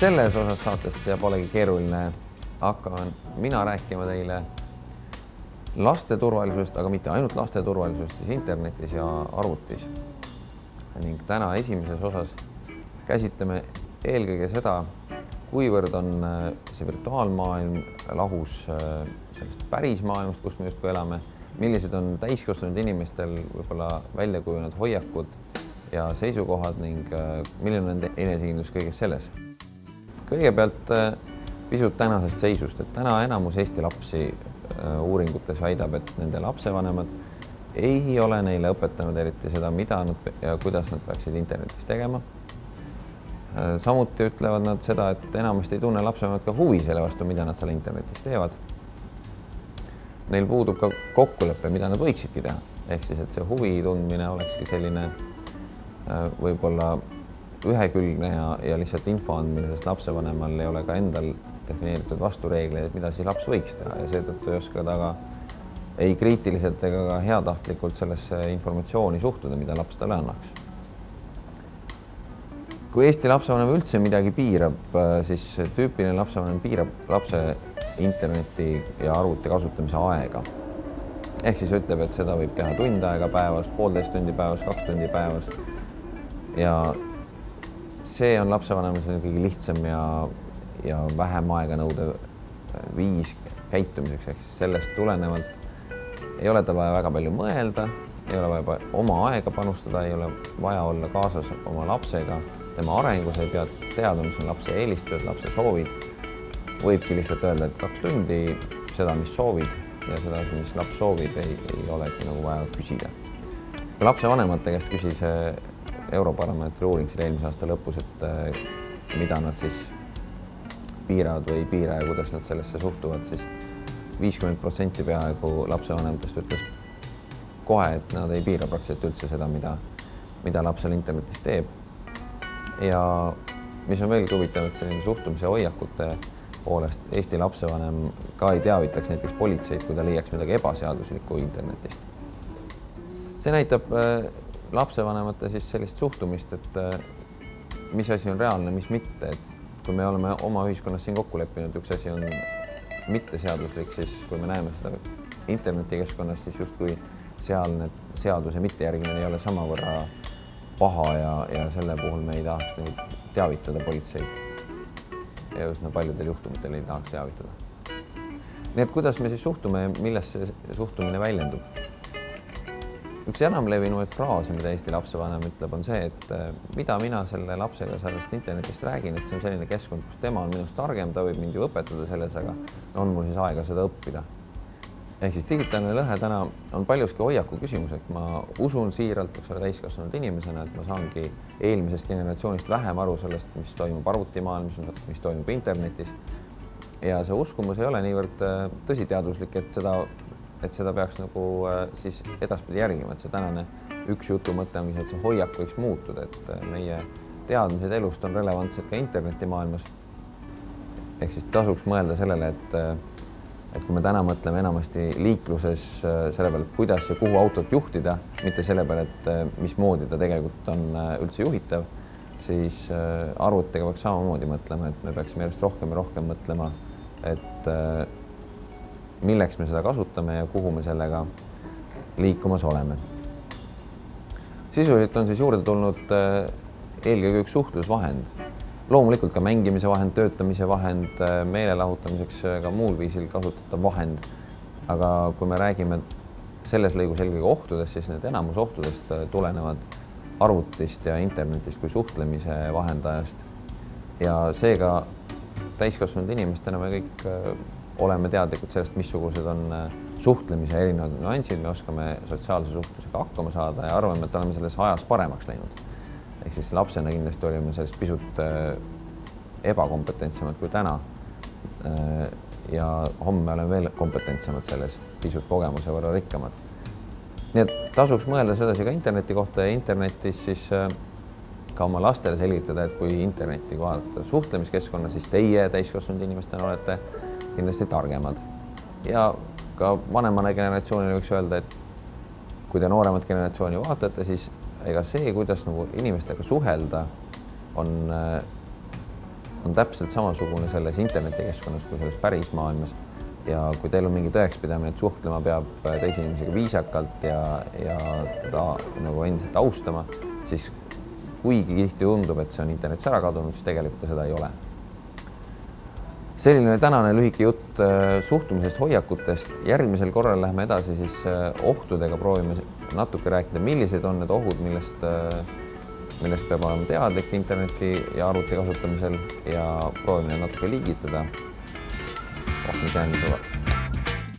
selles osas saatest ja polegi keeruline, hakkan mina rääkima teile laste turvalisusest, aga mitte ainult laste turvalisusest, siis internetis ja arvutis. Ning täna esimeses osas käsitleme eelkõige seda, kuivõrd on see virtuaalmaailm lahus sellest päris maailmast, kus me justkui elame, millised on täiskasvanud inimestel võib-olla välja kujunenud hoiakud ja seisukohad ning milline on enesekindlus kõiges selles. Kõigepealt pisut tänasest seisust, et täna enamus Eesti lapsi uuringutes väidab, et nende lapsevanemad ei ole neile õpetanud eriti seda, mida nad ja kuidas nad peaksid internetis tegema. Samuti ütlevad nad seda, et enamasti ei tunne lapsevanemad ka huvi selle vastu, mida nad seal internetis teevad. Neil puudub ka kokkulepe, mida nad võiksidki teha. Ehk siis, et see huvi tundmine olekski selline võib-olla ühekülgne ja lihtsalt info andmine, sest lapsevanemal ei ole ka endal defineeritud vastureegleid, mida siis laps võiks teha ja seetõttu ei oska ta ka ei kriitiliselt ega ka heatahtlikult sellesse informatsiooni suhtuda, mida laps talle annaks. Kui Eesti lapsevanem üldse midagi piirab, siis tüüpiline lapsevanem piirab lapse interneti ja arvuti kasutamise aega. Ehk siis ütleb, et seda võib teha tund aega päevas, 1,5 tundi päevas, 2 tundi päevas. Ja see on lapsevanemal kõige lihtsam ja vähem aega nõudev viis käitumiseks. Ehk siis sellest tulenevalt ei ole tal vaja väga palju mõelda, ei ole vaja oma aega panustada, ei ole vaja olla kaasas oma lapsega, tema arengus ei pea teada, mis on lapse eelistused, lapse soovid. Võibki lihtsalt öelda, et 2 tundi seda, mis soovid ja seda, mis laps soovib, ei olegi nagu vaja küsida. Lapsevanemate käest küsis Eurobaromeetri uuring eelmise aasta lõpus, et mida nad siis piiravad või ei piira ja kuidas nad sellesse suhtuvad, siis 50% peaaegu lapsevanematest ütles kohe, et nad ei piira praktiliselt üldse seda, mida laps seal internetis teeb. Ja mis on veelgi huvitav, et selline suhtumise hoiakute poolest Eesti lapsevanem ka ei teavitaks näiteks politseid, kui ta leiaks midagi ebaseaduslikku internetist. See näitab lapsevanemate siis sellist suhtumist, et mis asi on reaalne, mis mitte. Et kui me oleme oma ühiskonnas siin kokku leppinud, üks asi on mitte seaduslik, siis kui me näeme seda internetikeskkonnas, siis justkui sealne seaduse mitte järgimine ei ole samavõrra paha ja selle puhul me ei tahaks teavitada politseid. Ja üsna paljudel juhtumitel ei tahaks teavitada. Nii et kuidas me siis suhtume ja millest see suhtumine väljendub? Üks enam levinuid fraase, mida Eesti lapsevanem ütleb, on see, et mida mina selle lapsega sellest internetist räägin, et see on selline keskkond, kus tema on minust targem, ta võib mind ju õpetada selles, aga on mul siis aega seda õppida. Ehk siis digitaalne lõhe täna on paljuski hoiaku küsimus, et ma usun siiralt täiskasvanud inimesena, et ma saangi eelmisest generatsioonist vähem aru sellest, mis toimub arvutimaailmas, mis toimub internetis. Ja see uskumus ei ole niivõrd tõsiteaduslik, et seda peaks nagu siis edaspidi järgima, et see tänane üks jutu mõte ongi see, et see hoiak võiks muutuda, et meie teadmised elust on relevantsed ka internetimaailmas. Ehk siis tasuks mõelda sellele, et kui me täna mõtleme enamasti liikluses selle peale, kuidas ja kuhu autot juhtida, mitte selle peale, et mismoodi ta tegelikult on üldse juhitav, siis arvutiga peaks samamoodi mõtlema, et me peaksime järjest rohkem ja rohkem mõtlema, et milleks me seda kasutame ja kuhu me sellega liikumas oleme. Sisuliselt on siis juurde tulnud eelkõige üks suhtlusvahend. Loomulikult ka mängimise vahend, töötamise vahend, meelelahutamiseks ka muul viisil kasutatav vahend. Aga kui me räägime selles lõigus eelkõige ohtudest, siis need enamus ohtudest tulenevad arvutist ja internetist kui suhtlemise vahendajast. Ja seega täiskasvanud inimestena me kõik oleme teadlikud sellest, missugused on suhtlemise erinevad nüansid, me oskame sotsiaalse suhtlusega hakkama saada ja arvame, et oleme selles ajas paremaks läinud. Ehk siis lapsena kindlasti olime sellest pisut ebakompetentsemad kui täna ja homme oleme veel kompetentsemad selles, pisut kogemuse võrra rikkamad. Nii et tasuks mõelda sedasi ka interneti kohta ja internetis siis ka oma lastele selgitada, et kui interneti vaadata suhtlemiskeskkonna, siis teie täiskasvanud inimestena olete kindlasti targemad. Ja ka vanemane generatsioonile võiks öelda, et kui te nooremat generatsiooni vaatate, siis ega see, kuidas nagu inimestega suhelda, on täpselt samasugune selles internetikeskkonnas kui selles päris maailmas. Ja kui teil on mingi tõekspidamine, et suhtlema peab teise inimesega viisakalt ja teda nagu endiselt austama, siis kuigi tihti tundub, et see on internetis ära kadunud, siis tegelikult ta seda ei ole. Selline tänane lühike jutt suhtumisest, hoiakutest. Järgmisel korral lähme edasi siis ohtudega, proovime natuke rääkida, millised on need ohud, millest peab olema teadlik interneti ja arvuti kasutamisel ja proovime natuke liigitada. Mis järgmisel.